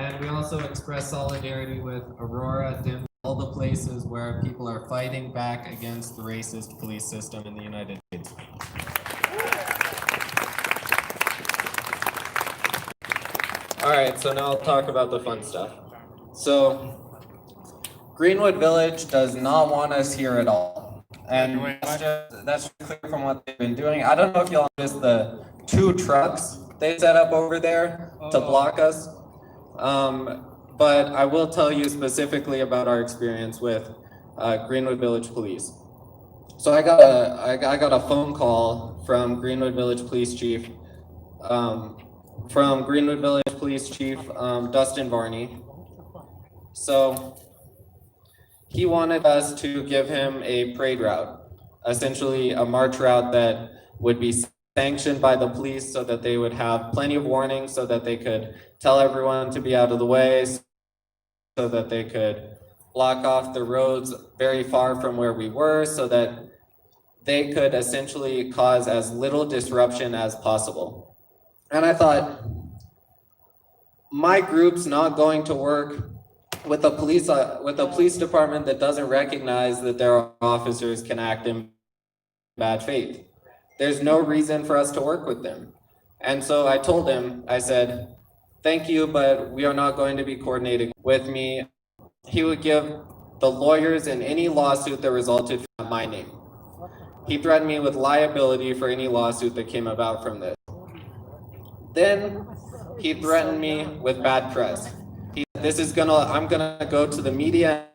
And we also express solidarity with Aurora, Dim, all the places where people are fighting back against the racist police system in the United States. All right, so now I'll talk about the fun stuff. So, Greenwood Village does not want us here at all. And that's clear from what they've been doing. I don't know if y'all noticed the 2 trucks they set up over there to block us. But I will tell you specifically about our experience with Greenwood Village Police. So I got a phone call from Greenwood Village Police Chief, Dustin Varney. So he wanted us to give him a parade route, essentially a march route that would be sanctioned by the police so that they would have plenty of warning so that they could tell everyone to be out of the way, so that they could block off the roads very far from where we were so that they could essentially cause as little disruption as possible. And I thought, my group's not going to work with a police department that doesn't recognize that their officers can act in bad faith. There's no reason for us to work with them. And so I told him, I said, thank you, but we are not going to be coordinating with me. He would give the lawyers in any lawsuit that resulted from my name. He threatened me with liability for any lawsuit that came about from this. Then he threatened me with bad press. I'm gonna go to the media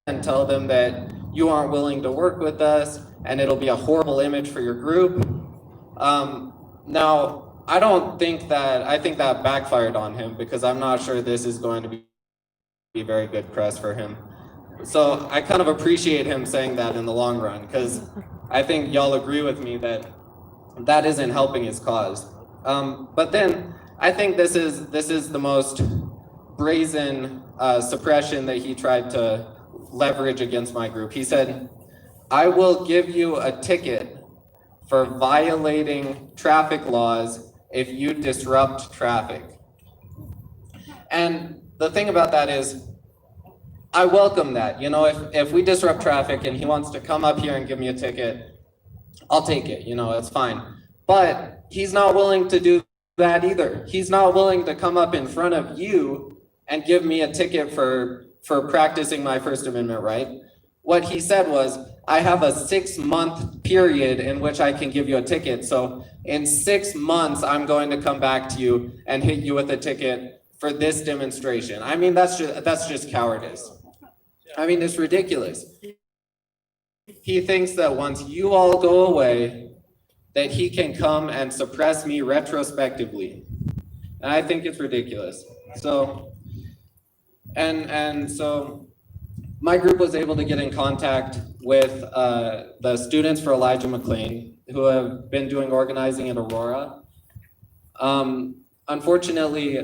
and tell them that you aren't willing to work with us and it'll be a horrible image for your group. Now, I think that backfired on him because I'm not sure this is going to be very good press for him. So I kind of appreciate him saying that in the long run because I think y'all agree with me that that isn't helping his cause. But then I think this is the most brazen suppression that he tried to leverage against my group. He said, I will give you a ticket for violating traffic laws if you disrupt traffic. And the thing about that is, I welcome that. You know, if we disrupt traffic and he wants to come up here and give me a ticket, I'll take it, you know, it's fine. But he's not willing to do that either. He's not willing to come up in front of you and give me a ticket for practicing my First Amendment right. What he said was, I have a 6-month period in which I can give you a ticket. So in 6 months, I'm going to come back to you and hit you with a ticket for this demonstration. I mean, that's just cowardice. I mean, it's ridiculous. He thinks that once you all go away, that he can come and suppress me retrospectively. And I think it's ridiculous. So, and so my group was able to get in contact with the Students for Elijah McClain, who have been doing organizing in Aurora. Unfortunately,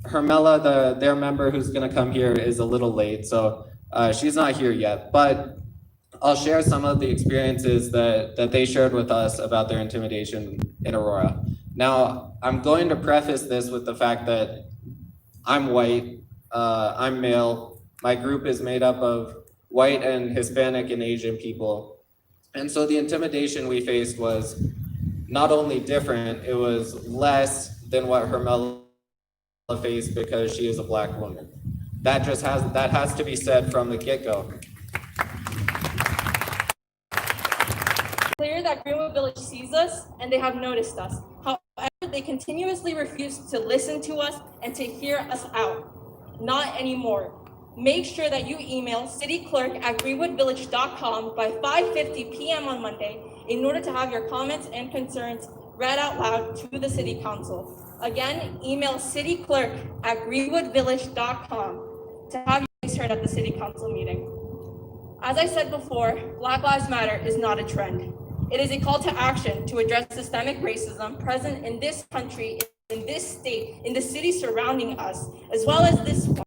Hermela, their member who's gonna come here is a little late, so she's not here yet, but I'll share some of the experiences that they shared with us about their intimidation in Aurora. Now, I'm going to preface this with the fact that I'm white, I'm male, my group is made up of white and Hispanic and Asian people. And so the intimidation we faced was not only different, it was less than what Hermela faced because she is a Black woman. That has to be said from the get-go. Clear that Greenwood Village sees us and they have noticed us. However, they continuously refuse to listen to us and to hear us out. Not anymore. Make sure that you email cityclerk@greenwoodvillage.com by 5:50 p.m. on Monday in order to have your comments and concerns read out loud to the City Council. Again, email cityclerk@greenwoodvillage.com to have your voice heard at the City Council meeting. As I said before, Black Lives Matter is not a trend. It is a call to action to address systemic racism present in this country, in this state, in the cities surrounding us, as well as this one.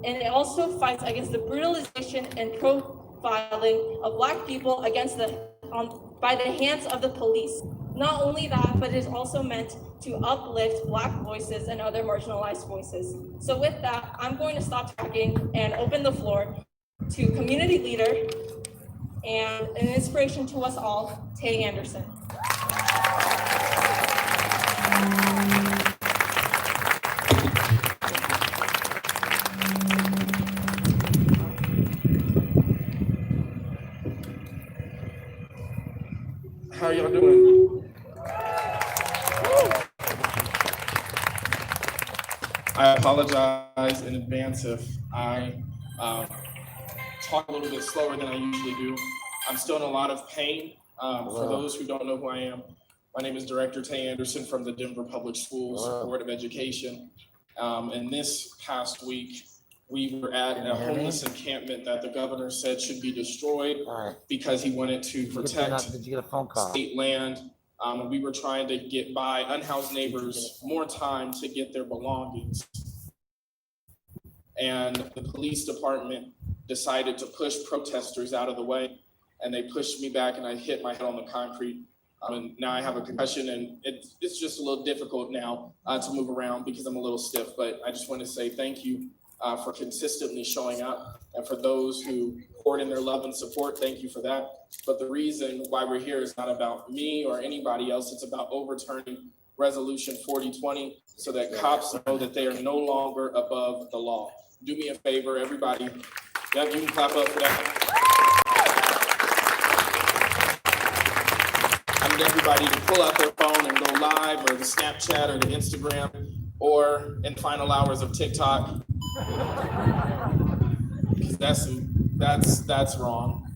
And it also fights against the brutalization and profiling of Black people by the hands of the police. Not only that, but it is also meant to uplift Black voices and other marginalized voices. So with that, I'm going to stop talking and open the floor to community leader and an inspiration to us all, Tay Anderson. How y'all doing? I apologize in advance if I talk a little bit slower than I usually do. I'm still in a lot of pain. For those who don't know who I am, my name is Director Tay Anderson from the Denver Public Schools Board of Education. And this past week, we were at a homeless encampment that the governor said should be destroyed because he wanted to protect state land. And we were trying to get by unhoused neighbors more time to get their belongings. And the police department decided to push protesters out of the way, and they pushed me back and I hit my head on the concrete. And now I have a concussion, and it's just a little difficult now to move around because I'm a little stiff, but I just want to say thank you for consistently showing up. And for those who poured in their love and support, thank you for that. But the reason why we're here is not about me or anybody else. It's about overturning Resolution 4020 so that cops know that they are no longer above the law. Do me a favor, everybody. Yeah, you can clap up for that. I need everybody to pull out their phone and go live, or the Snapchat or the Instagram, or in the final hours of TikTok. That's wrong.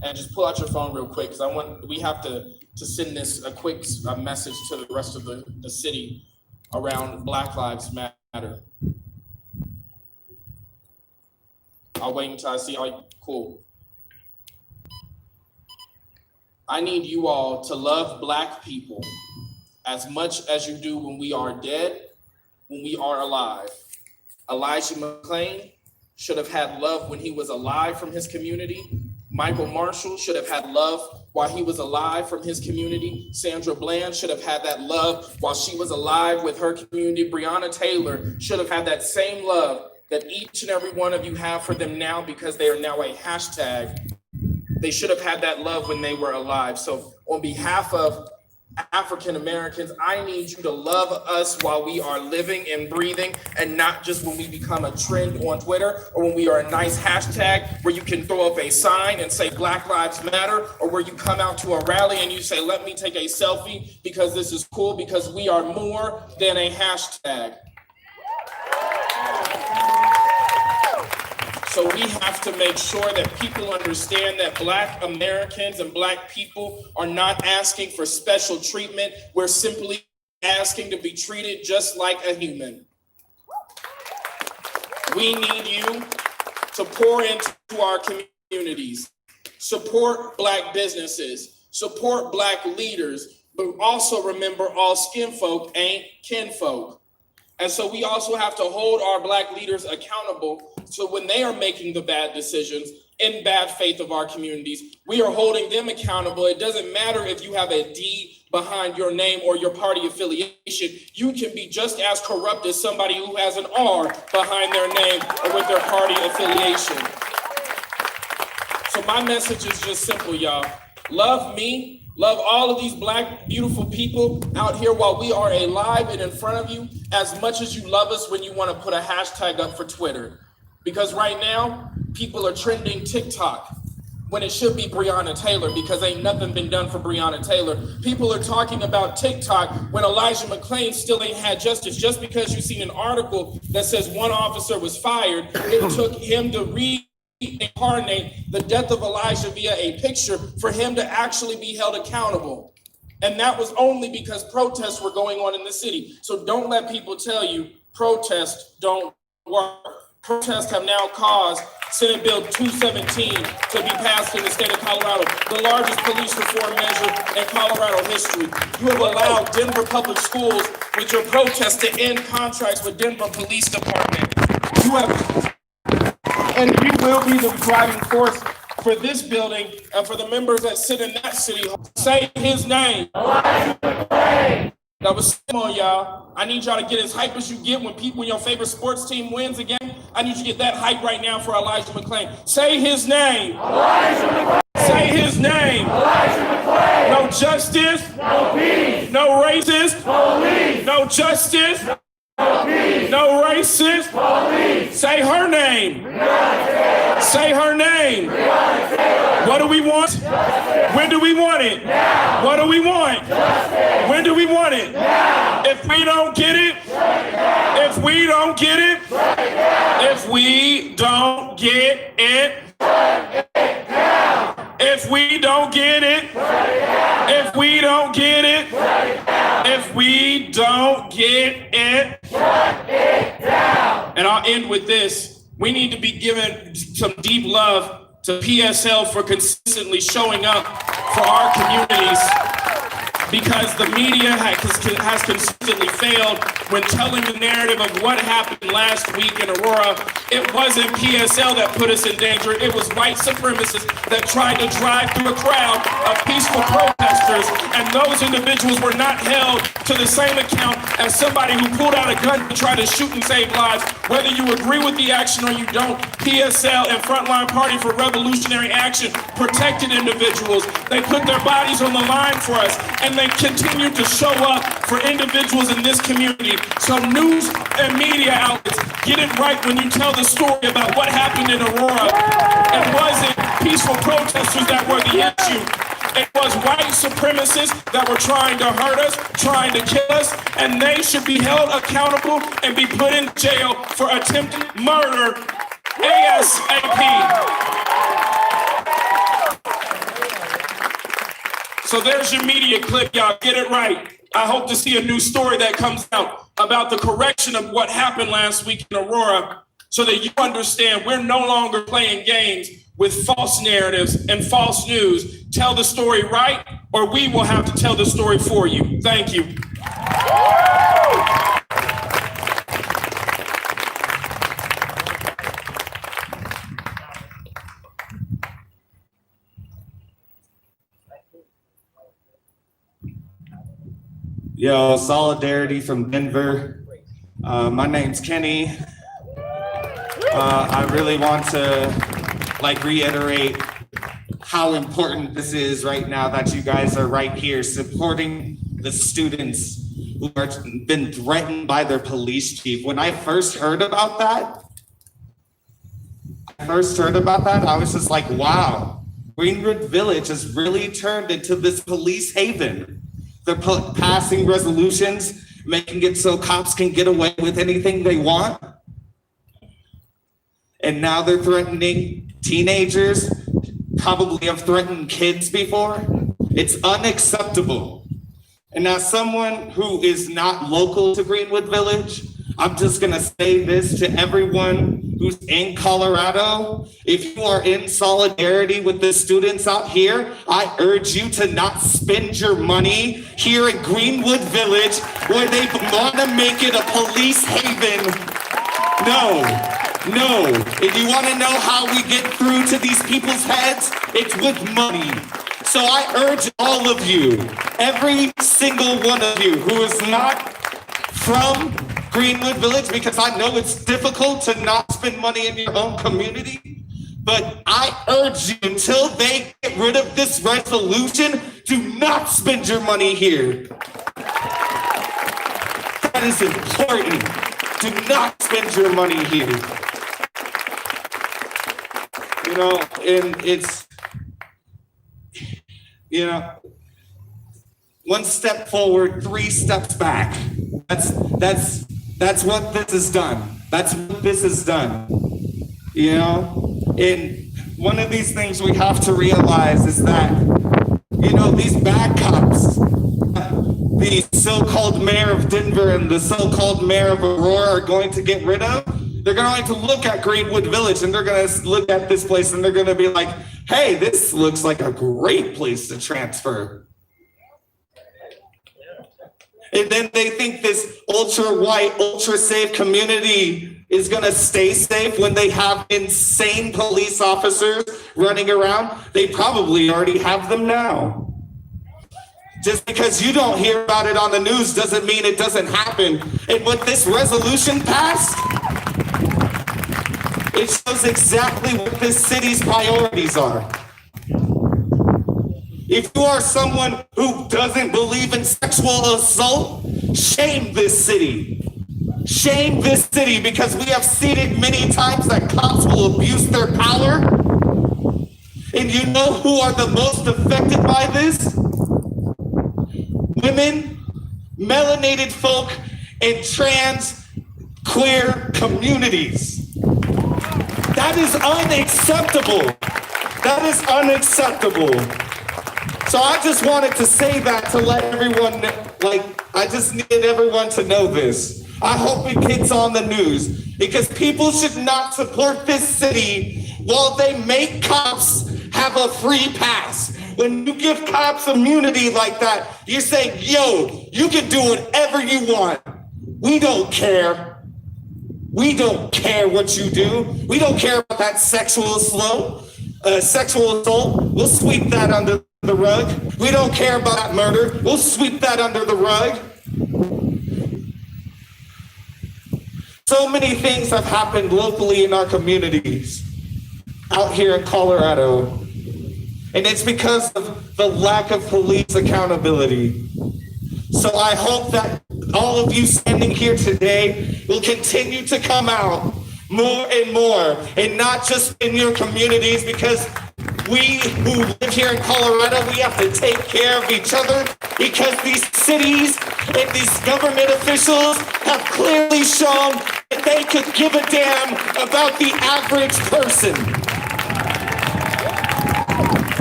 And just pull out your phone real quick, because we have to send this a quick message to the rest of the city around Black Lives Matter. I'll wait until I see all. Cool. I need you all to love Black people as much as you do when we are dead, when we are alive. Elijah McClain should have had love when he was alive from his community. Michael Marshall should have had love while he was alive from his community. Sandra Bland should have had that love while she was alive with her community. Breonna Taylor should have had that same love that each and every one of you have for them now, because they are now a hashtag. They should have had that love when they were alive. So on behalf of African Americans, I need you to love us while we are living and breathing, and not just when we become a trend on Twitter, or when we are a nice hashtag where you can throw up a sign and say Black Lives Matter, or where you come out to a rally and you say, let me take a selfie because this is cool, because we are more than a hashtag. So we have to make sure that people understand that Black Americans and Black people are not asking for special treatment. We're simply asking to be treated just like a human. We need you to pour into our communities, support Black businesses, support Black leaders, but also remember all skin folk ain't kinfolk. And so we also have to hold our Black leaders accountable. So when they are making the bad decisions in bad faith of our communities, we are holding them accountable. It doesn't matter if you have a D behind your name or your party affiliation. You can be just as corrupt as somebody who has an R behind their name or with their party affiliation. So my message is just simple, y'all. Love me. Love all of these Black, beautiful people out here while we are alive and in front of you, as much as you love us when you want to put a hashtag up for Twitter. Because right now, people are trending TikTok when it should be Breonna Taylor, because ain't nothing been done for Breonna Taylor. People are talking about TikTok when Elijah McClain still ain't had justice. Just because you've seen an article that says one officer was fired, it took him to reincarnate the death of Elijah via a picture for him to actually be held accountable. And that was only because protests were going on in the city. So don't let people tell you protests don't work. Protests have now caused Senate Bill 217 to be passed in the state of Colorado, the largest police reform measure in Colorado history. You have allowed Denver Public Schools with your protest to end contracts with Denver Police Department. And you will be the driving force for this building and for the members that sit in that city hall. Say his name. That was come on, y'all. I need y'all to get as hype as you get when your favorite sports team wins again. I need you to get that hype right now for Elijah McClain. Say his name. Say his name. No justice. No peace. No racist. Police. No justice. No peace. No racist. Police. Say her name. Say her name. What do we want? When do we want it? Now. What do we want? When do we want it? Now. If we don't get it, if we don't get it, if we don't get it, if we don't get it, if we don't get it, if we don't get it, and I'll end with this. We need to be given some deep love to PSL for consistently showing up for our communities, because the media has consistently failed when telling the narrative of what happened last week in Aurora. It wasn't PSL that put us in danger. It was white supremacists that tried to drive through a crowd of peaceful protesters, and those individuals were not held to the same account as somebody who pulled out a gun to try to shoot and save lives. Whether you agree with the action or you don't, PSL and Frontline Party for Revolutionary Action protected individuals. They put their bodies on the line for us, and they continue to show up for individuals in this community. So news and media outlets, get it right when you tell the story about what happened in Aurora. It wasn't peaceful protesters that were the issue. It was white supremacists that were trying to hurt us, trying to kill us, and they should be held accountable and be put in jail for attempted murder ASAP. So there's your media clip, y'all. Get it right. I hope to see a new story that comes out about the correction of what happened last week in Aurora, so that you understand we're no longer playing games with false narratives and false news. Tell the story right, or we will have to tell the story for you. Thank you. Yo, solidarity from Denver. My name's Kenny. I really want to reiterate how important this is right now that you guys are right here supporting the students who have been threatened by their police chief. When I first heard about that, I was just like, wow, Greenwood Village has really turned into this police haven. They're passing resolutions, making it so cops can get away with anything they want. And now they're threatening teenagers, probably have threatened kids before. It's unacceptable. And as someone who is not local to Greenwood Village, I'm just gonna say this to everyone who's in Colorado. If you are in solidarity with the students out here, I urge you to not spend your money here in Greenwood Village where they wanna make it a police haven. No. If you wanna know how we get through to these people's heads, it's with money. So I urge all of you, every single one of you who is not from Greenwood Village, because I know it's difficult to not spend money in your own community, but I urge you, until they get rid of this resolution, do not spend your money here. That is important. Do not spend your money here. And it's, one step forward, 3 steps back. That's what this has done. That's what this has done. And one of these things we have to realize is that, these bad cops, the so-called mayor of Denver and the so-called mayor of Aurora are going to get rid of, they're going to look at Greenwood Village and they're going to look at this place and they're going to be like, hey, this looks like a great place to transfer. And then they think this ultra-white, ultra-safe community is gonna stay safe when they have insane police officers running around? They probably already have them now. Just because you don't hear about it on the news doesn't mean it doesn't happen. And what this resolution passed, it shows exactly what this city's priorities are. If you are someone who doesn't believe in sexual assault, shame this city. Shame this city, because we have seen it many times that cops will abuse their power. And you know who are the most affected by this? Women, melanated folk, and trans queer communities. That is unacceptable. That is unacceptable. So I just wanted to say that to let everyone, I just needed everyone to know this. I hope it gets on the news, because people should not support this city while they make cops have a free pass. When you give cops immunity like that, you're saying, yo, you can do whatever you want. We don't care. We don't care what you do. We don't care about that sexual assault. We'll sweep that under the rug. We don't care about that murder. We'll sweep that under the rug. So many things have happened locally in our communities out here in Colorado. And it's because of the lack of police accountability. So I hope that all of you standing here today will continue to come out more and more, and not just in your communities, because we who live here in Colorado, we have to take care of each other, because these cities and these government officials have clearly shown that they could give a damn about the average person.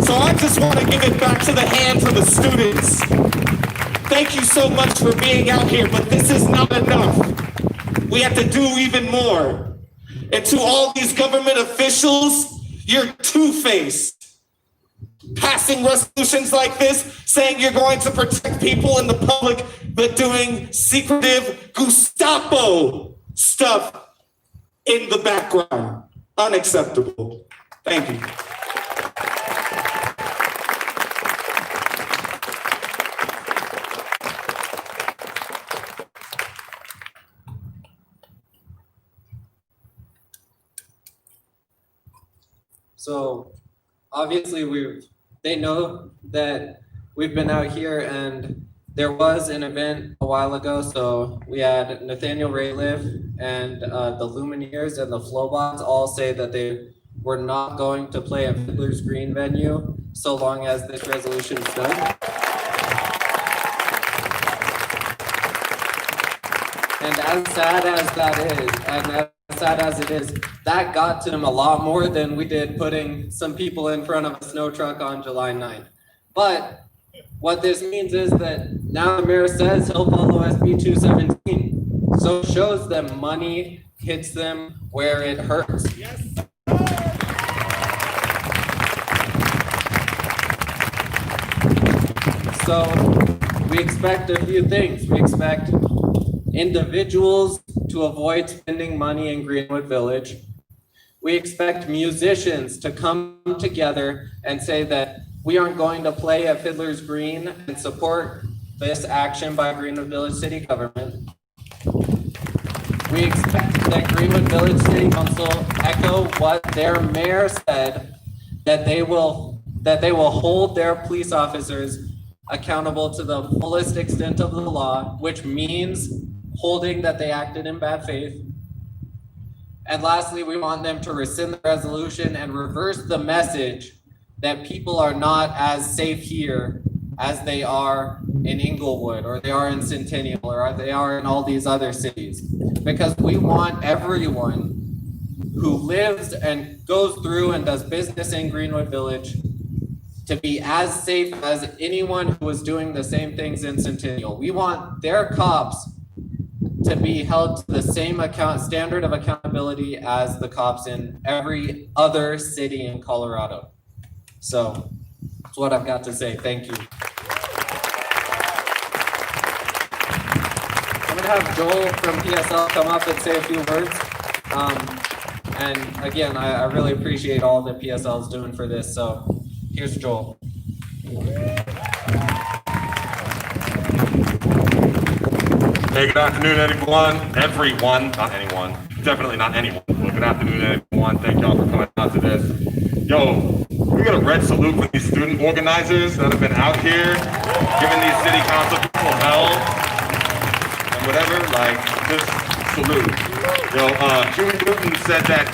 So I just want to give it back to the hands of the students. Thank you so much for being out here, but this is not enough. We have to do even more. And to all these government officials, you're two-faced. Passing resolutions like this, saying you're going to protect people in the public, but doing secretive Gestapo stuff in the background. Unacceptable. Thank you. So obviously they know that we've been out here, and there was an event a while ago. So we had Nathaniel Rayliff and the Lumineers and the Flowbots all say that they were not going to play at Fiddler's Green venue so long as this resolution stood. And as sad as that is, and as sad as it is, that got to them a lot more than we did putting some people in front of a snow truck on July 9th. But what this means is that now the mayor says he'll follow SB 217. So it shows that money hits them where it hurts. Yes. So we expect a few things. We expect individuals to avoid spending money in Greenwood Village. We expect musicians to come together and say that we aren't going to play at Fiddler's Green and support this action by Greenwood Village City Government. We expect that Greenwood Village City Council echo what their mayor said, that they will hold their police officers accountable to the fullest extent of the law, which means holding that they acted in bad faith. And lastly, we want them to rescind the resolution and reverse the message that people are not as safe here as they are in Inglewood, or they are in Centennial, or they are in all these other cities. Because we want everyone who lives and goes through and does business in Greenwood Village to be as safe as anyone who is doing the same things in Centennial. We want their cops to be held to the same standard of accountability as the cops in every other city in Colorado. So that's what I've got to say. Thank you. I'm gonna have Joel from PSL come up and say a few words. And again, I really appreciate all that PSL is doing for this. So here's Joel. Hey, good afternoon, everyone, not anyone, definitely not anyone. Well, good afternoon, everyone. Thank y'all for coming out to this. Yo, we got a red salute for these student organizers that have been out here giving these city council people hell and whatever. Like, just salute. Yo, Huey Newton said that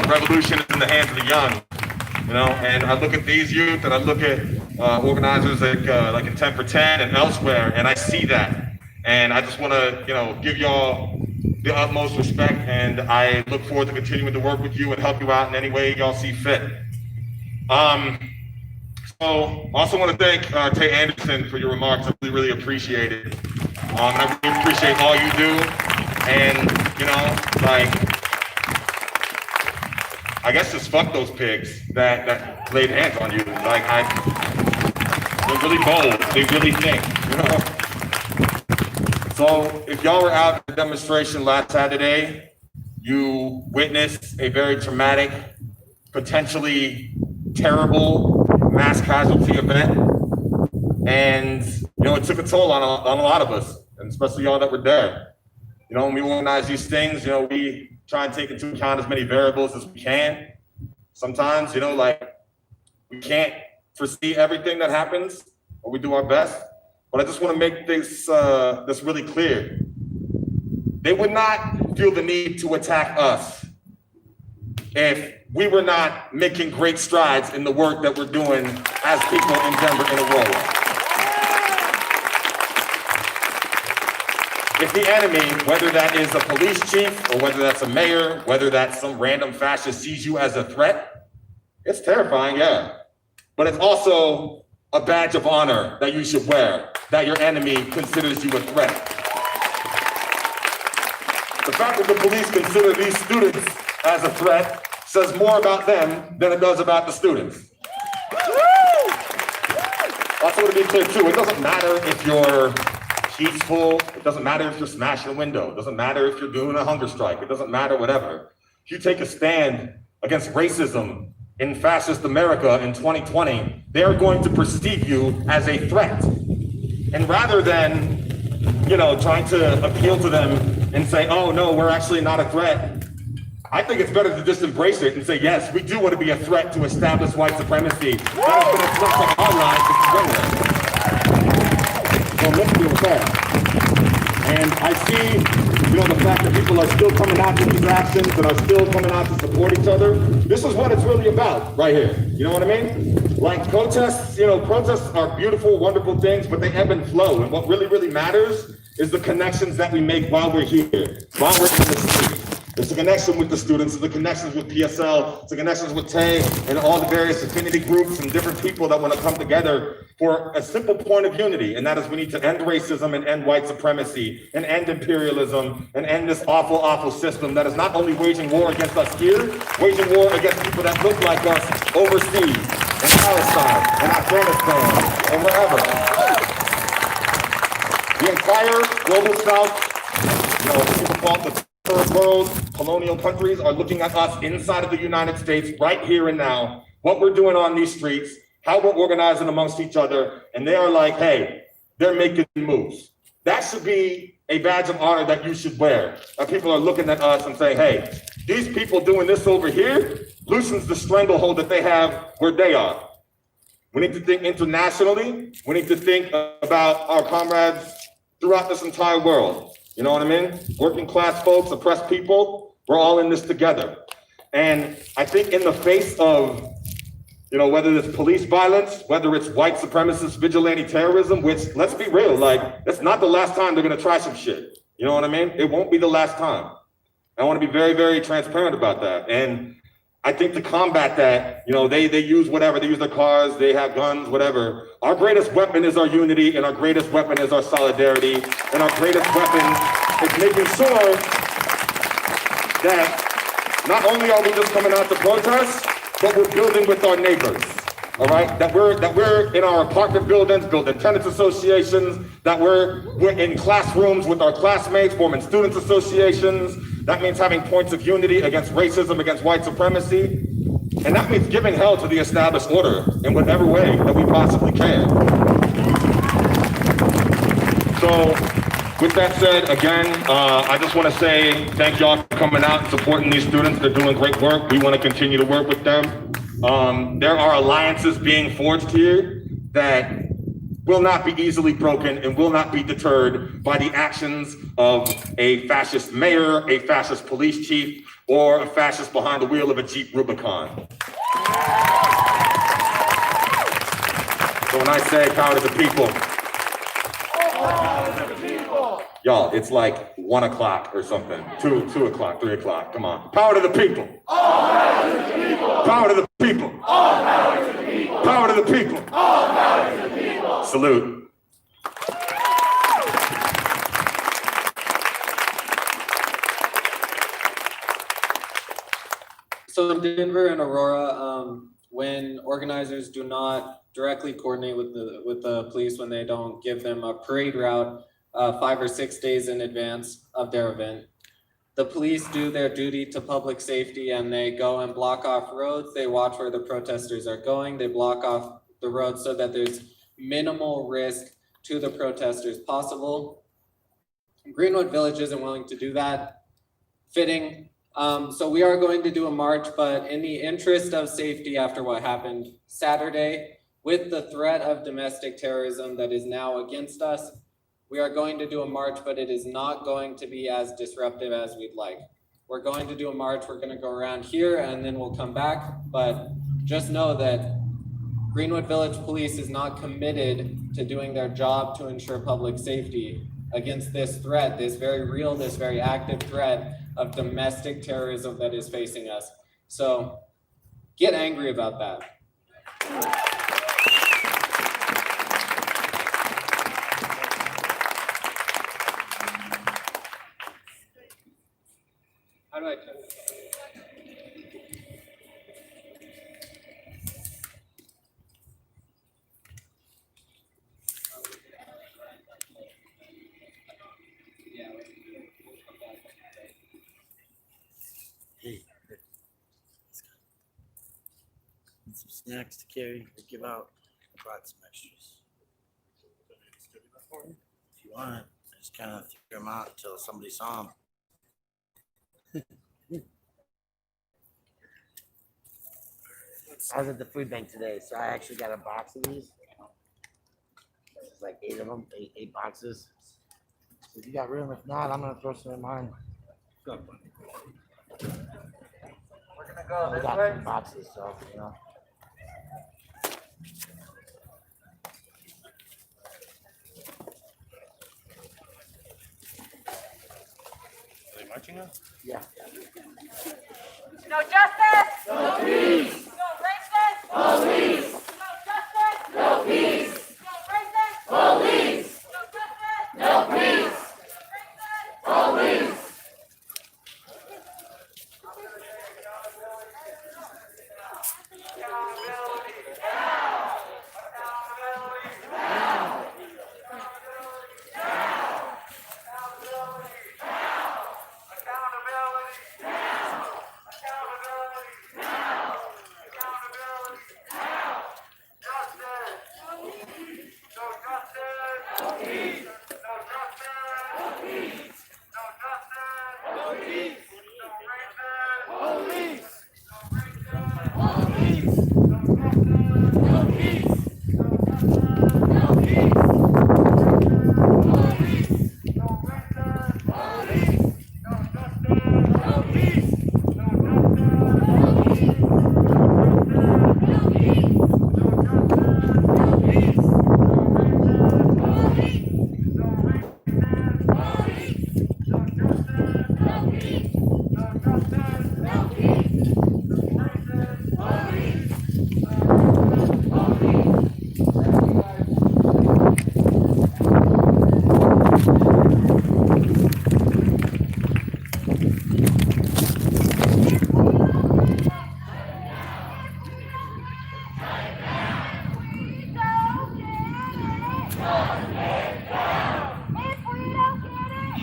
revolution is in the hands of the young. You know, and I look at these youth, and I look at organizers like in 10 for 10 and elsewhere, and I see that. And I just want to, give y'all the utmost respect, and I look forward to continuing to work with you and help you out in any way y'all see fit. So also want to thank Tay Anderson for your remarks. I really, really appreciate it. And I really appreciate all you do. And, I guess just fuck those pigs that laid hands on you. They're really bold. They really think, So if y'all were out at the demonstration last Saturday, you witnessed a very traumatic, potentially terrible mass casualty event. And, it took a toll on a lot of us, and especially y'all that were there. When we organize these things, we try and take into account as many variables as we can. Sometimes, we can't foresee everything that happens, or we do our best. But I just want to make this really clear. They would not feel the need to attack us if we were not making great strides in the work that we're doing as people in Denver in Aurora. If the enemy, whether that is a police chief or whether that's a mayor, whether that's some random fascist sees you as a threat, it's terrifying, yeah. But it's also a badge of honor that you should wear, that your enemy considers you a threat. The fact that the police consider these students as a threat says more about them than it does about the students. I also want to be clear too, it doesn't matter if you're peaceful, it doesn't matter if you're smashing a window, it doesn't matter if you're doing a hunger strike, it doesn't matter whatever. If you take a stand against racism in fascist America in 2020, they're going to perceive you as a threat. And rather than, trying to appeal to them and say, oh no, we're actually not a threat, I think it's better to just embrace it and say, yes, we do want to be a threat to establish white supremacy. That has been a threat to our lives to begin with. So let's deal with that. And I see, the fact that people are still coming out to these actions and are still coming out to support each other. This is what it's really about right here. You know what I mean? Like protests, protests are beautiful, wonderful things, but they ebb and flow. And what really, really matters is the connections that we make while we're here, while we're in the street. It's the connection with the students, it's the connections with PSL, it's the connections with Tay and all the various affinity groups and different people that want to come together for a simple point of unity, and that is we need to end racism and end white supremacy and end imperialism and end this awful, awful system that is not only waging war against us here, waging war against people that look like us overseas, in Palestine, in Afghanistan, and wherever. The entire global South, people call it the third world, colonial countries are looking at us inside of the United States right here and now, what we're doing on these streets, how we're organizing amongst each other, and they are like, hey, they're making moves. That should be a badge of honor that you should wear. That people are looking at us and saying, hey, these people doing this over here loosens the stranglehold that they have where they are. We need to think internationally. We need to think about our comrades throughout this entire world. You know what I mean? Working class folks, oppressed people, we're all in this together. And I think in the face of, whether it's police violence, whether it's white supremacist vigilante terrorism, which, let's be real, it's not the last time they're gonna try some shit. You know what I mean? It won't be the last time. I wanna be very, very transparent about that. And I think to combat that, they use whatever, they use their cars, they have guns, whatever. Our greatest weapon is our unity, and our greatest weapon is our solidarity, and our greatest weapon is making sure that not only are we just coming out to protest, but we're building with our neighbors, all right? That we're in our apartment buildings, building tenants associations, that we're in classrooms with our classmates, forming students associations, That means having points of unity against racism, against white supremacy. And that means giving hell to the established order in whatever way that we possibly can. So, with that said, again, I just want to say thank y'all for coming out and supporting these students. They're doing great work. We want to continue to work with them. There are alliances being forged here that will not be easily broken and will not be deterred by the actions of a fascist mayor, a fascist police chief, or a fascist behind the wheel of a Jeep Rubicon. So when I say power to the people, y'all, it's like 1 o'clock or something, 2 o'clock, 3 o'clock, come on. Power to the people. Power to the people. Power to the people. Power to the people. Power to the people. Power to the people. Salute. So in Denver and Aurora, when organizers do not directly coordinate with the police, when they don't give them a parade route 5 or 6 days in advance of their event, the police do their duty to public safety and they go and block off roads. They watch where the protesters are going. They block off the roads so that there's minimal risk to the protesters possible. Greenwood Village isn't willing to do that. Fitting. So we are going to do a march, but in the interest of safety after what happened Saturday, with the threat of domestic terrorism that is now against us, we are going to do a march, but it is not going to be as disruptive as we'd like. We're going to do a march, we're gonna go around here and then we'll come back, but just know that Greenwood Village Police is not committed to doing their job to ensure public safety against this threat, this very real, this very active threat of domestic terrorism that is facing us. So get angry about that. How do I turn this? Hey, some snacks to carry or give out. I brought some extras. If you want, I just kind of threw them out until somebody saw them. I was at the food bank today, so I actually got a box of these. There's like 8 of them, eight boxes. So if you got room, if not, I'm gonna throw some in mine. Go. We're gonna go this way. Boxes, so you know. Are they marching now? Yeah. No justice! No peace! No racist! Police! No justice! No peace! No racist! Police! No justice! No peace! Racist! Police! If we don't get it,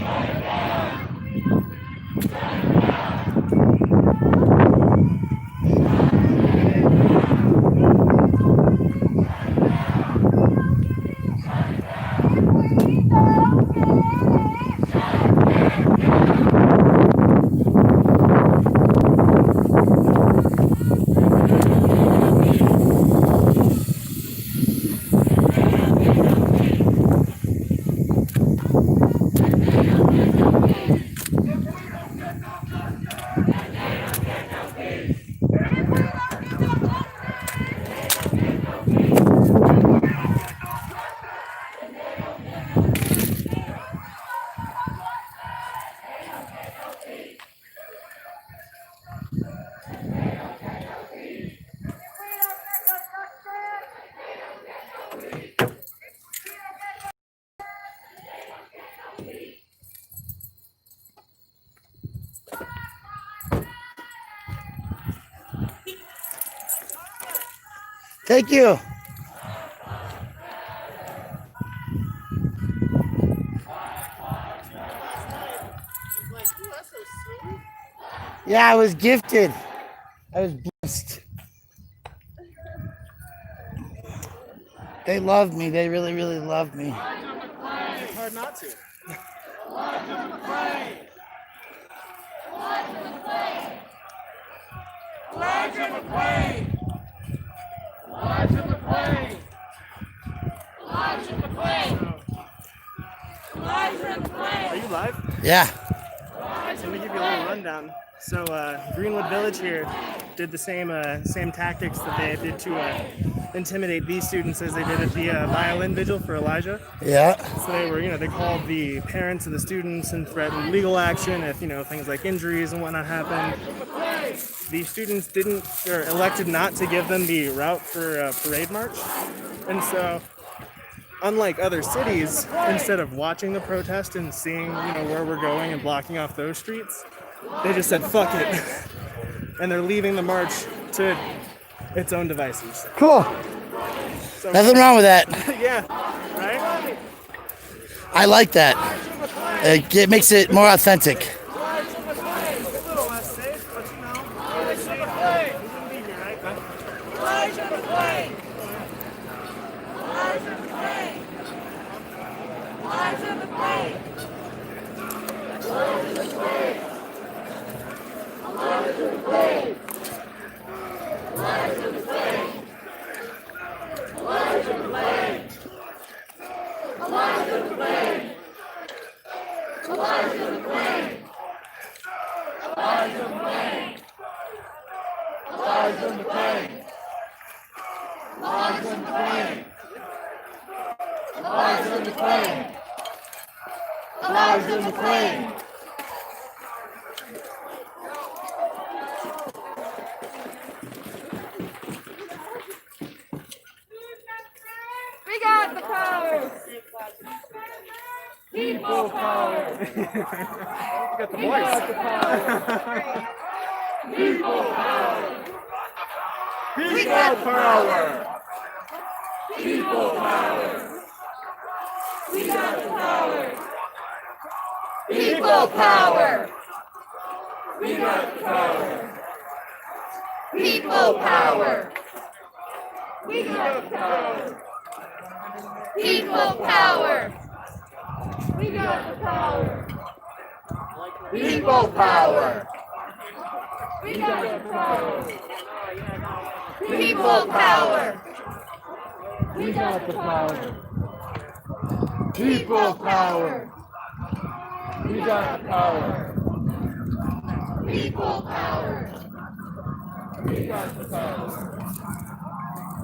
Thank you. Yeah, I was gifted. I was blessed. They love me. They really, really love me. It's hard not to. Are you live? Yeah. So let me give you a little rundown. So Greenwood Village here did the same tactics that they did to intimidate these students as they did at the violin vigil for Elijah. Yeah. So they were, they called the parents of the students and threatened legal action if, things like injuries and whatnot happened. The students elected not to give them the route for a parade march. And so, unlike other cities, instead of watching the protest and seeing, where we're going and blocking off those streets, they just said, fuck it. And they're leaving the march to its own devices. Cool. So, Nothing wrong with that. yeah, right? I like that. It makes it more authentic. A little less safe, but really safe. We wouldn't be here, right? We got the power. People power. You got the voice. People power. We got power. People power. We got the power. People power. We got the power. People power. We got the power. People power. We got the power. People power. We got the power. People power. We got the power. People power. We got the power. People power. We got the power.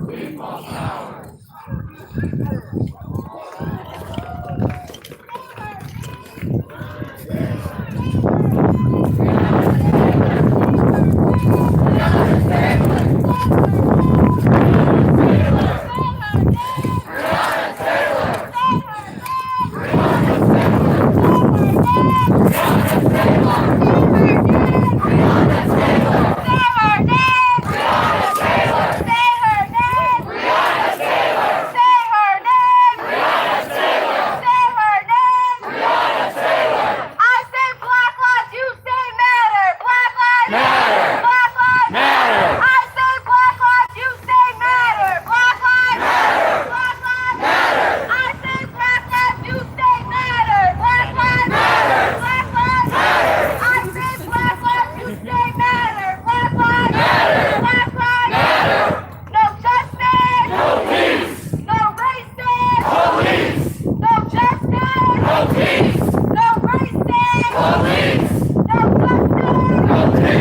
People power. No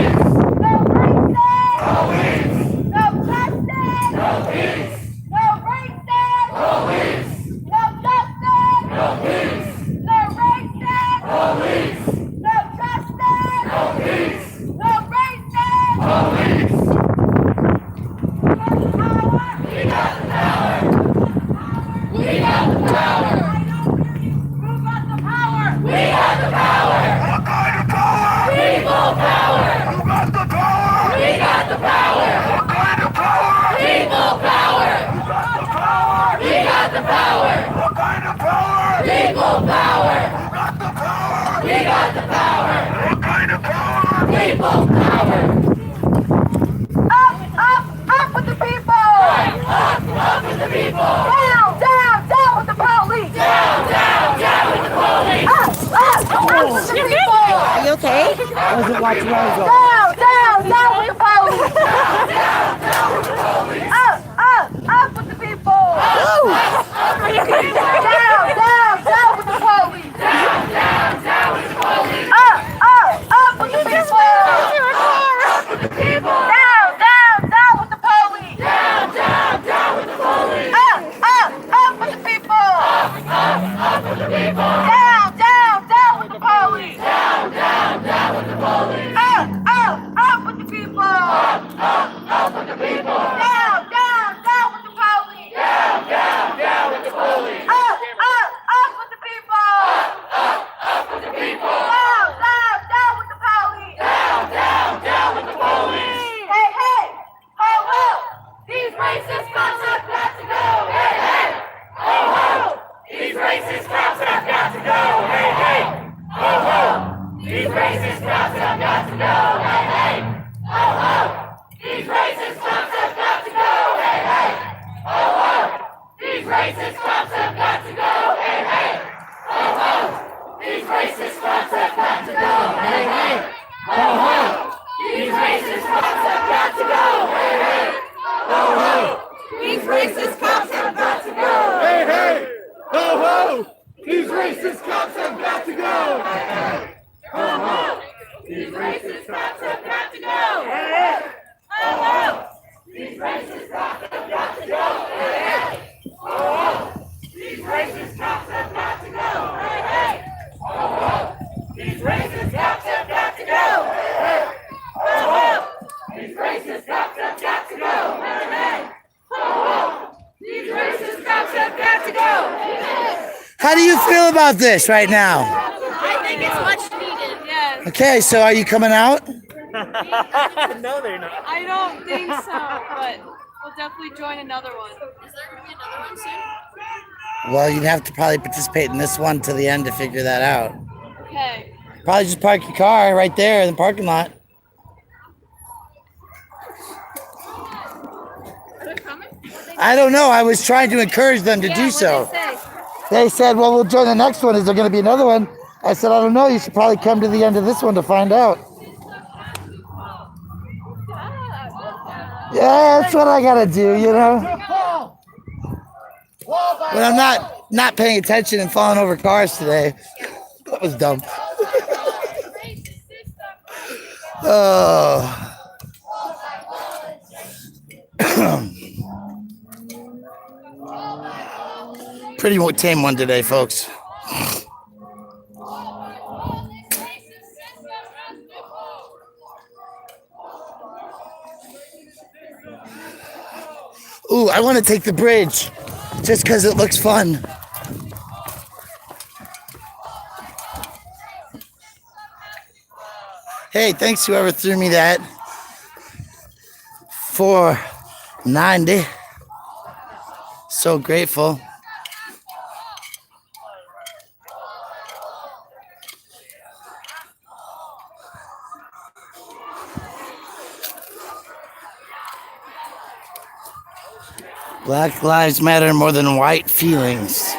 Up with the people! Up with the people! Down with the police! Down with the police! Up with the people! Are you okay? I wasn't watching where I was going. Down with the police! Down with the police! Up with the people! Down with the police! Down with the police! Up with the people! Up with the people! Down with the police! Down with the police! Up with the people! Up with the people! Down with the police! Down with the police! Up with the people! Up with the people! Down with the police! Down with the police! Up with the people! Up with the people! Down with the police! Down with the police! Hey! Ho! These racist cops have got to go! Hey! Ho! These racist cops have got to go! Hey! Ho! These racist cops have got to go! Hey! Ho! These racist cops have got to go! Hey! Ho! These racist cops have got to go! Hey! Ho! These racist cops have got to go! Hey! Ho! These racist cops have got to go! Hey! Ho! These racist cops have got to go! Hey! Ho! These racist cops have got to go! Ho! These racist cops have got to go! Ho! These racist cops have got to go! Ho! These racist cops have got to go! Ho! These racist cops have got to go! Ho! These racist cops have got to go! Ho! These racist cops have got to go! How do you feel about this right now? I think it's much needed. Yes. Okay, so are you coming out? No, they're not. I don't think so, but we'll definitely join another one. Is there going to be another one soon? Well, you'd have to probably participate in this one to the end to figure that out. Okay. Probably just park your car right there in the parking lot. Are they coming? I don't know. I was trying to encourage them to do so. They said, well, we'll join the next one. Is there going to be another one? I said, I don't know. You should probably come to the end of this one to find out. Yeah, that's what I got to do, you know? But I'm not paying attention and falling over cars today. That was dumb. Oh. Pretty tame one today, folks. Ooh, I want to take the bridge just because it looks fun. Hey, thanks whoever threw me that. $4.90. So grateful. Black lives matter more than white feelings.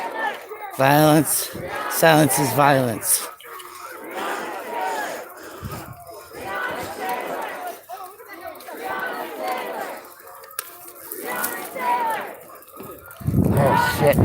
Violence, silence is violence. Oh shit.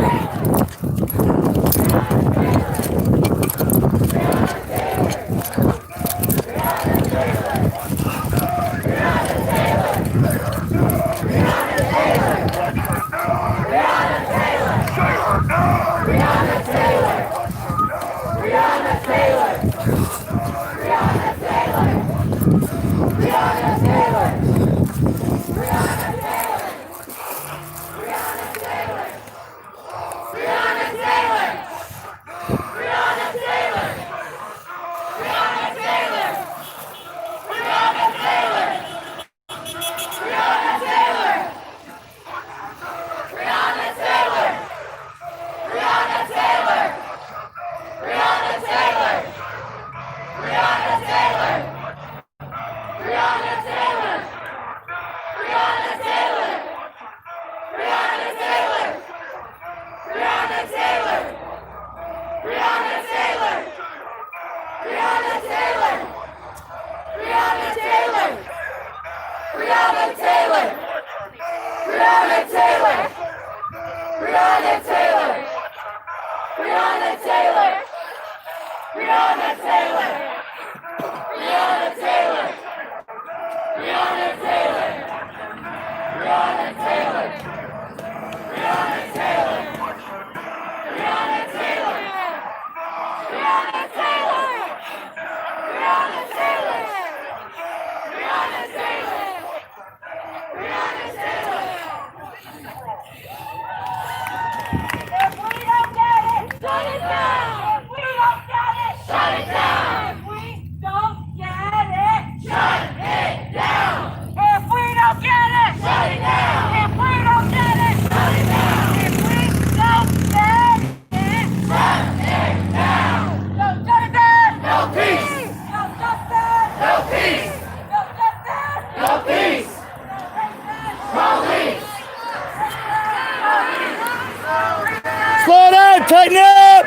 Slow down, tighten up!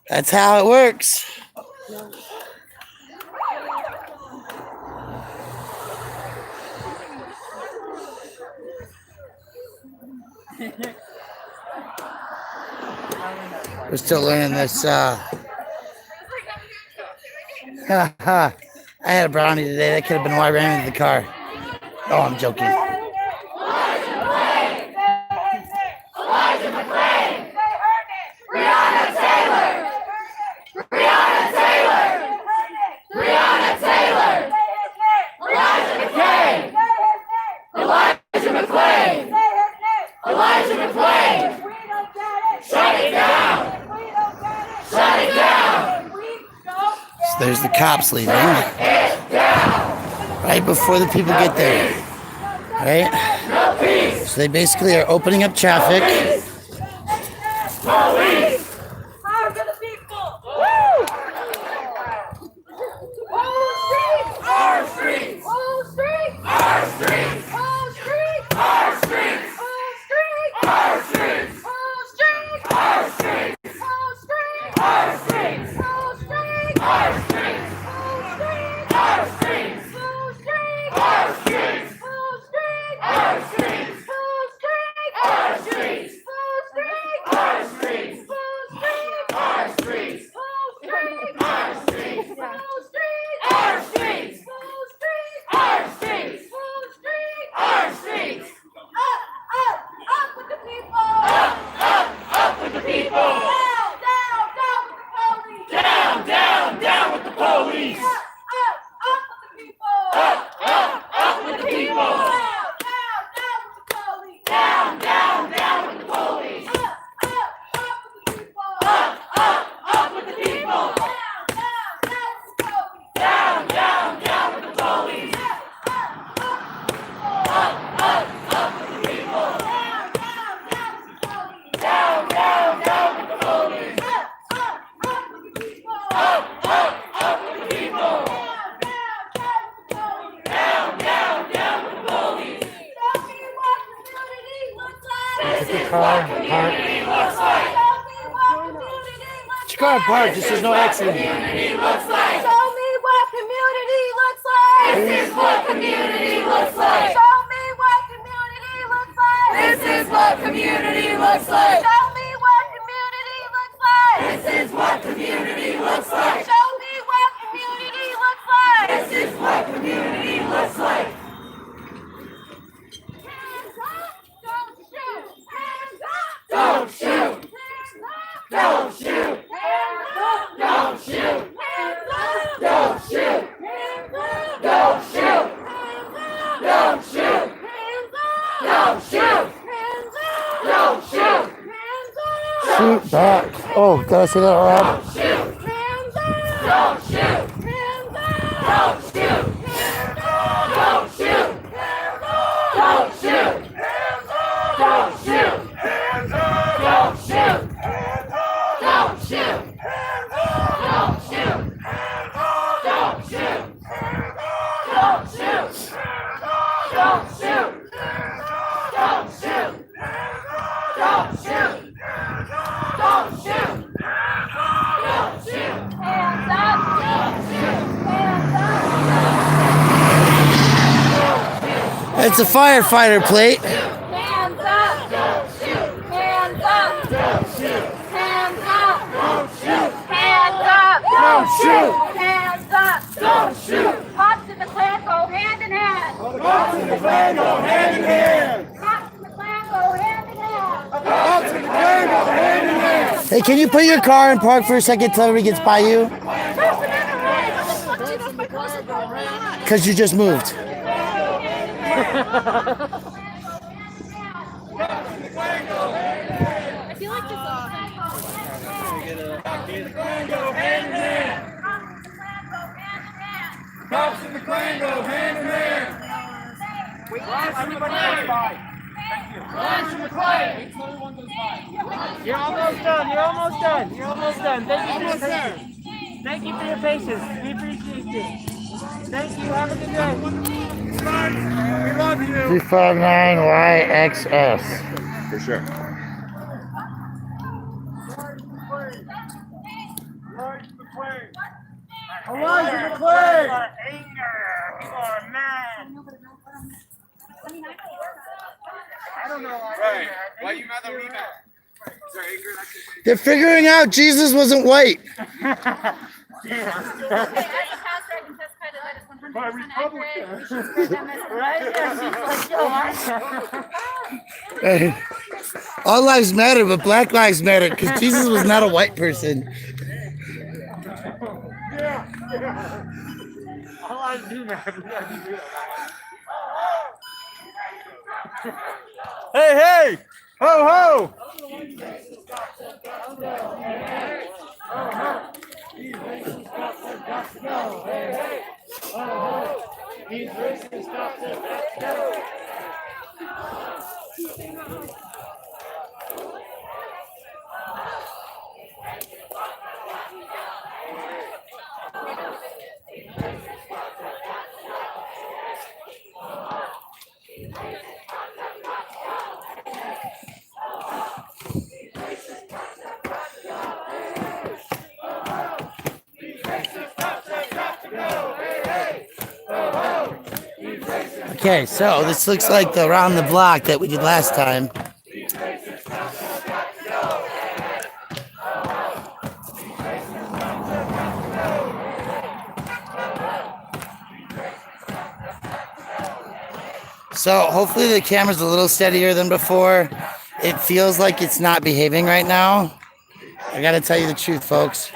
That's how it works. We're still learning this. I had a brownie today. That could have been why I ran into the car. Oh, I'm joking. So there's the cops leaving right before the people get there. Right? So they basically are opening up traffic. Park, just there's no accident. Show me what community looks like. This is what community looks like. Show me what community looks like. This is what community looks like. Show me what community looks like. This is what community looks like. Show me what community looks like. This is what community looks like. Hands up, don't shoot. Hands up, don't shoot. Hands up, don't shoot. Don't shoot! Don't shoot! Don't shoot! Don't shoot! Don't shoot! Don't shoot! Shoot back. Oh, did I say that loud? Don't shoot! Don't shoot! Don't shoot! Don't shoot! Don't shoot! Don't shoot! Don't shoot! Don't shoot! Don't shoot! Hands up! Don't shoot! Hands up! It's a firefighter plate. Hands up! Don't shoot! Hands up! Don't shoot! Hands up! Don't shoot! Hands up! Don't shoot! Hands up! Don't shoot! Cops and the Klan go hand in hand! Cops and the Klan go hand in hand. Cops and the Klan go hand in hand! Cops and the Klan go hand in hand. Hey, can you put your car in park for a second till everybody gets by you? Because you just moved. I feel like this is Cops and the Klan go hand in hand. You're almost done. You're almost done. You're almost done. Thank you for your patience. Thank you for your patience. We appreciate you. Thank you. Have a good day. We love you. 359YXS. For sure. Elijah McClain. Anger. People are mad. I don't know why. Right. Why you mad at me now? They're figuring out Jesus wasn't white. By Republicans. Right? Yeah, she's like, yo, Hey, all lives matter, but Black lives matter because Jesus was not a white person. all I do, man. Hey, hey! Ho, ho! Okay, so this looks like the around the block that we did last time. So hopefully the camera's a little steadier than before. It feels like it's not behaving right now. I gotta tell you the truth, folks.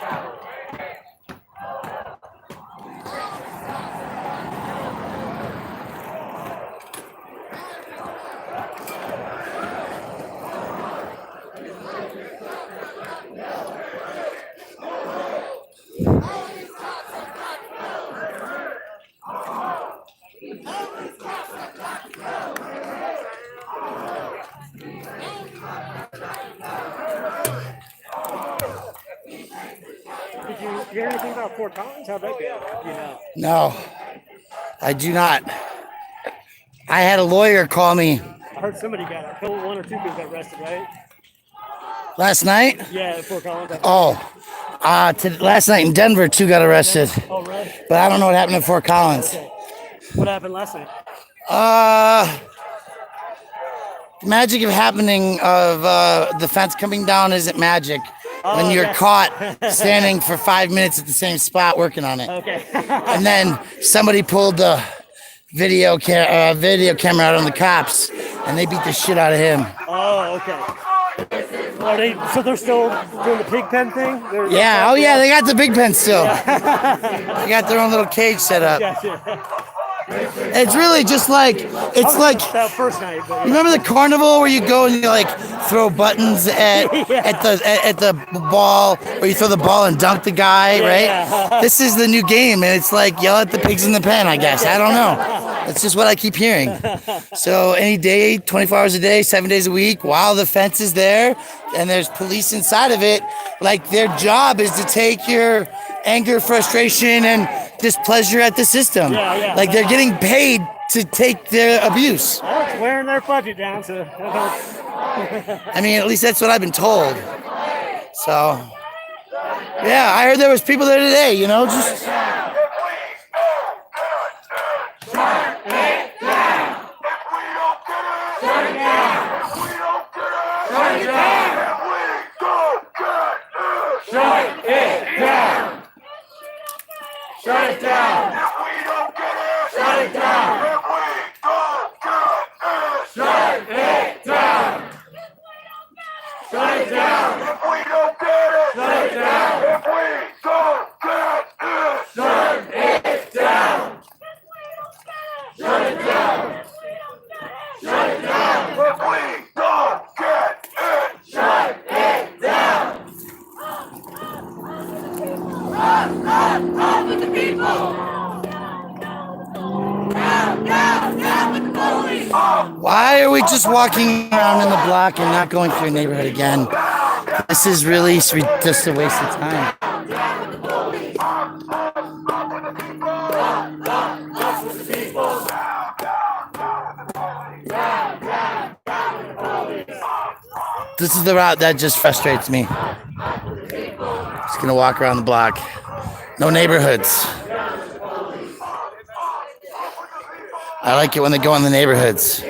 Did you hear anything about Fort Collins? How'd that go? You know. No, I do not. I had a lawyer call me I heard somebody got one or two people got arrested, right? last night. Yeah, at Fort Collins. Last night in Denver, 2 got arrested. Oh, really? But I don't know what happened at Fort Collins. Okay. What happened last night? Magic of happening of the fence coming down isn't magic when you're okay. caught standing for 5 minutes at the same spot working on it. Okay. And then somebody pulled the video camera out on the cops, and they beat the shit out of him. Oh, okay. So they're still doing the pig pen thing? Yeah, oh yeah, they got the big pen still. They got their own little cage set up. Gotcha. It's really just like, it's like, That first night. But yeah. remember the carnival where you go and you like throw buttons at the ball, or you throw the ball and dunk the guy, right? Yeah. This is the new game, and it's like yell at the pigs in the pen, I guess. I don't know. That's just what I keep hearing. So any day, 24 hours a day, 7 days a week, while the fence is there and there's police inside of it, like their job is to take your anger, frustration, and displeasure at the system. Yeah. Like they're getting paid to take their abuse. Well, it's wearing their budget down, so that helps. I mean, at least that's what I've been told. So, yeah, I heard there was people there today, you know, just... Shut it down! If we don't get it, shut it down! If we don't get it, shut it down! Shut it down! If we don't get it, shut it down! If we don't get it, shut it down! Shut it down! Shut it down! If we don't get it, shut it down! Up with the people! Down with the police! Why are we just walking around in the block and not going through a neighborhood again? This is really just a waste of time. This is the route that just frustrates me. Just gonna walk around the block. No neighborhoods. I like it when they go in the neighborhoods.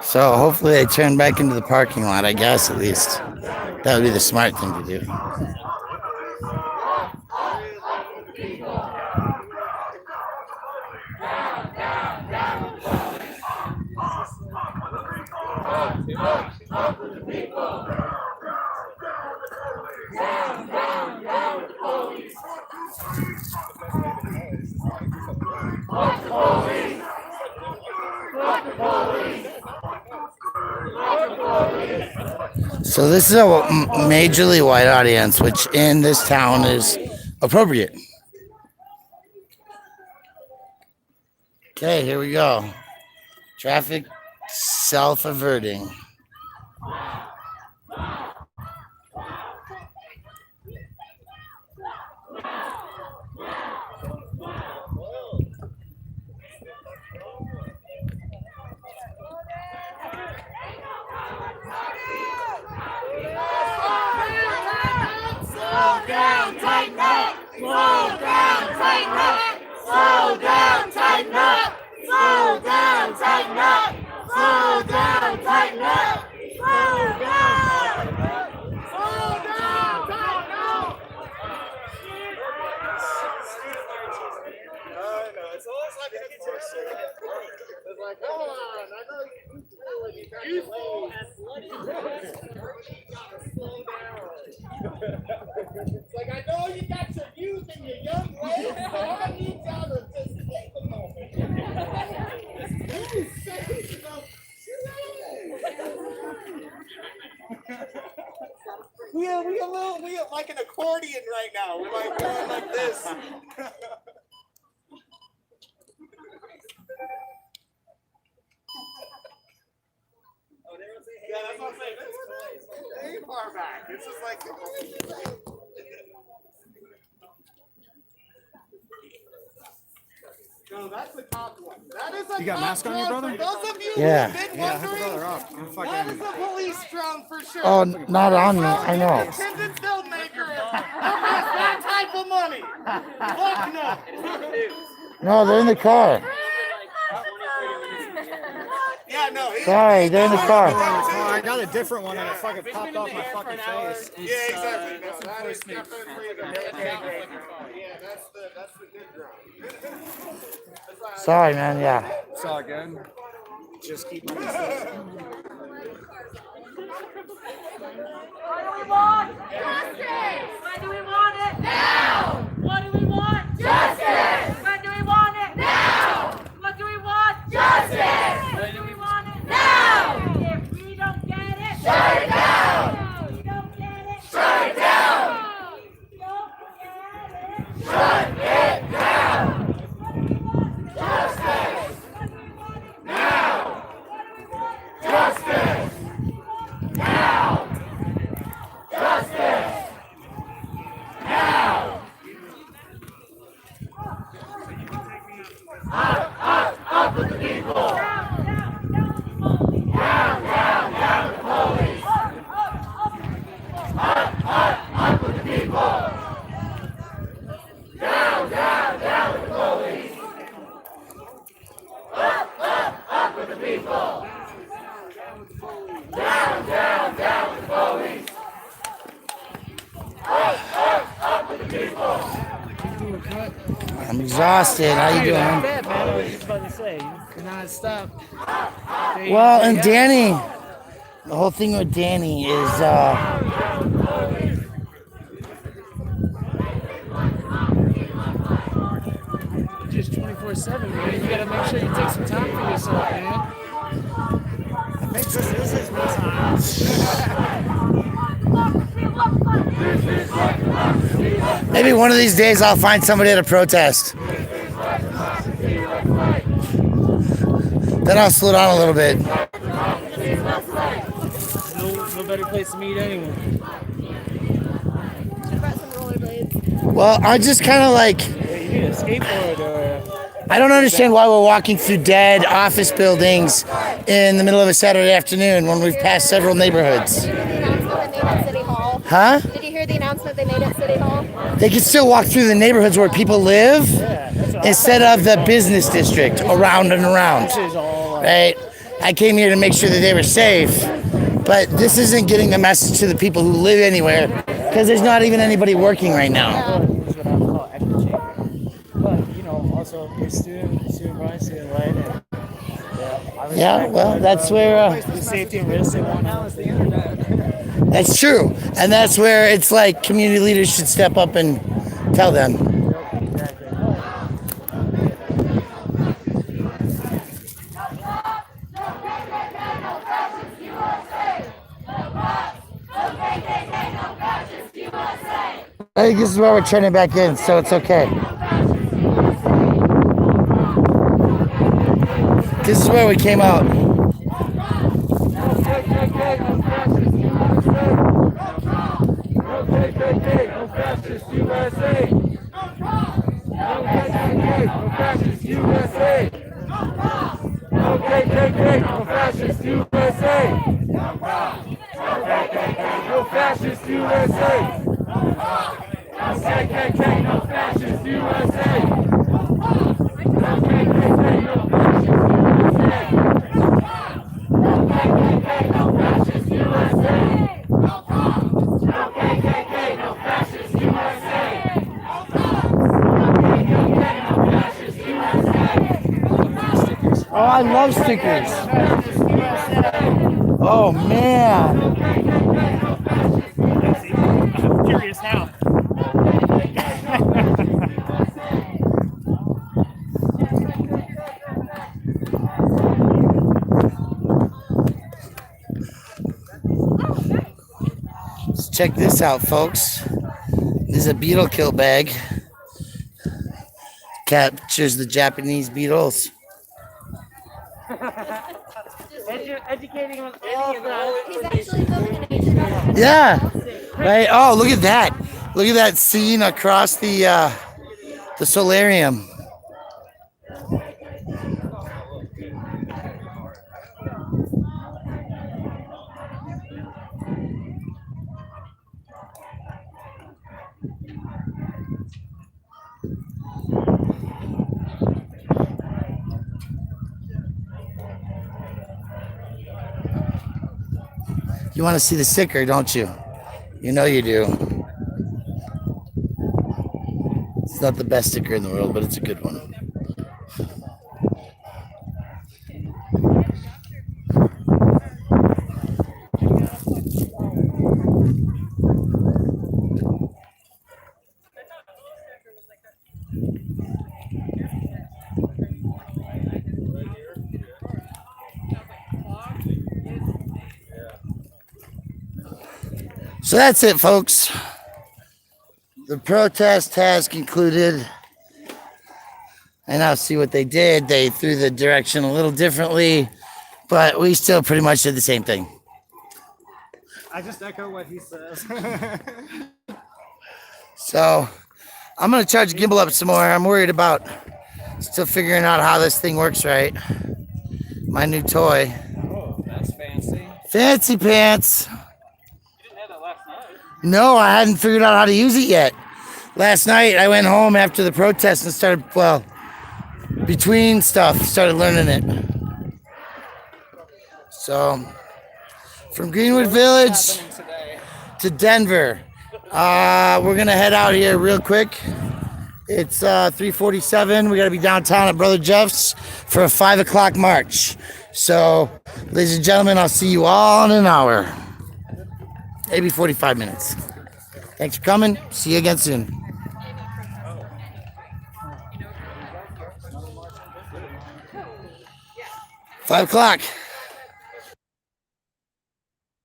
So hopefully they turn back into the parking lot, I guess, at least. That would be the smart thing to do. So this is a majorly white audience, which in this town is appropriate. Okay, here we go. Traffic self-averting. Slow down, tighten up! Slow down, tighten up! Slow down, tighten up! Slow down, tighten up! Slow down, tighten up! Slow down! Slow down, tighten up! It's always like it's like, come on, I know you feel like you got to slow down. It's like, I know you got your youth and your young ways, but I need y'all to just take a moment. We are like an accordion right now. We're like going like this. Yeah, that's what I'm saying. It's way far back. It's just like. No, that's the top one. That is a. You got a mask on, your brother? For those of you Yeah. who've been Yeah, I have the wondering, brother up. that is a police drone for sure. Oh, not on me. I know. Independent filmmaker. That's that type of money. Fuck no. No, they're in the car. Yeah, no. Sorry, they're in the car. I got a different one and it fucking popped off my fucking face. Yeah, exactly. No, that is definitely the yeah, that's the good drone. Sorry, man. Yeah. It's all good. Just keep moving. What do we want? Justice! When do we want it? Now! What do we want? Justice! When do we want it? Now! What do we want? Justice! When do we want it? Now! If we don't get it, shut it down! If we don't get it, shut it down! If we don't get it, shut it down! I'm exhausted. How you doing? Not bad, man. I was just about to say, you're not stop. Well, and Danny, the whole thing with Danny is Just 24/7, man. You gotta make sure you take some time for yourself, man. I think this is his time. maybe one of these days I'll find somebody at a protest. Then I'll slow down a little bit. No better place to meet anyone. Well, I just kind of like, Yeah, you need a skateboard or. I don't understand why we're walking through dead office buildings in the middle of a Saturday afternoon when we've passed several neighborhoods. Huh? Did you hear the announcement they made at City Hall? They can still walk through the neighborhoods where people live instead of the business district around and around. Right? I came here to make sure that they were safe, but this isn't getting the message to the people who live anywhere because there's not even anybody working right now. But, you know, also your student right, student right. And, Yeah, well, that's where the safety and risk and whatnot. that's true, and that's where it's like community leaders should step up and tell them. I think this is where we're turning back in, so it's okay. This is where we came out. Oh, I love stickers. Oh, man. I'm curious how. Let's check this out, folks. This is a beetle kill bag. Captures the Japanese beetles. Educating on any of that. He's actually filming an Asian. Yeah. Right. Oh, look at that. Look at that scene across the solarium. You want to see the sticker, don't you? You know you do. It's not the best sticker in the world, but it's a good one. So that's it, folks. The protest has concluded. And now see what they did. They threw the direction a little differently, but we still pretty much did the same thing. I just echo what he says. So I'm going to charge the gimbal up some more. I'm worried about still figuring out how this thing works right. My new toy. Oh, that's fancy. Fancy pants. You didn't have that last night. No, I hadn't figured out how to use it yet. Last night, I went home after the protest and started, well, between stuff, started learning it. So from Greenwood Village to Denver, we're gonna head out here real quick. It's 3:47. We gotta be downtown at Brother Jeff's for a 5 o'clock march. So, ladies and gentlemen, I'll see you all in an hour, maybe 45 minutes. Thanks for coming. See you again soon. 5 o'clock.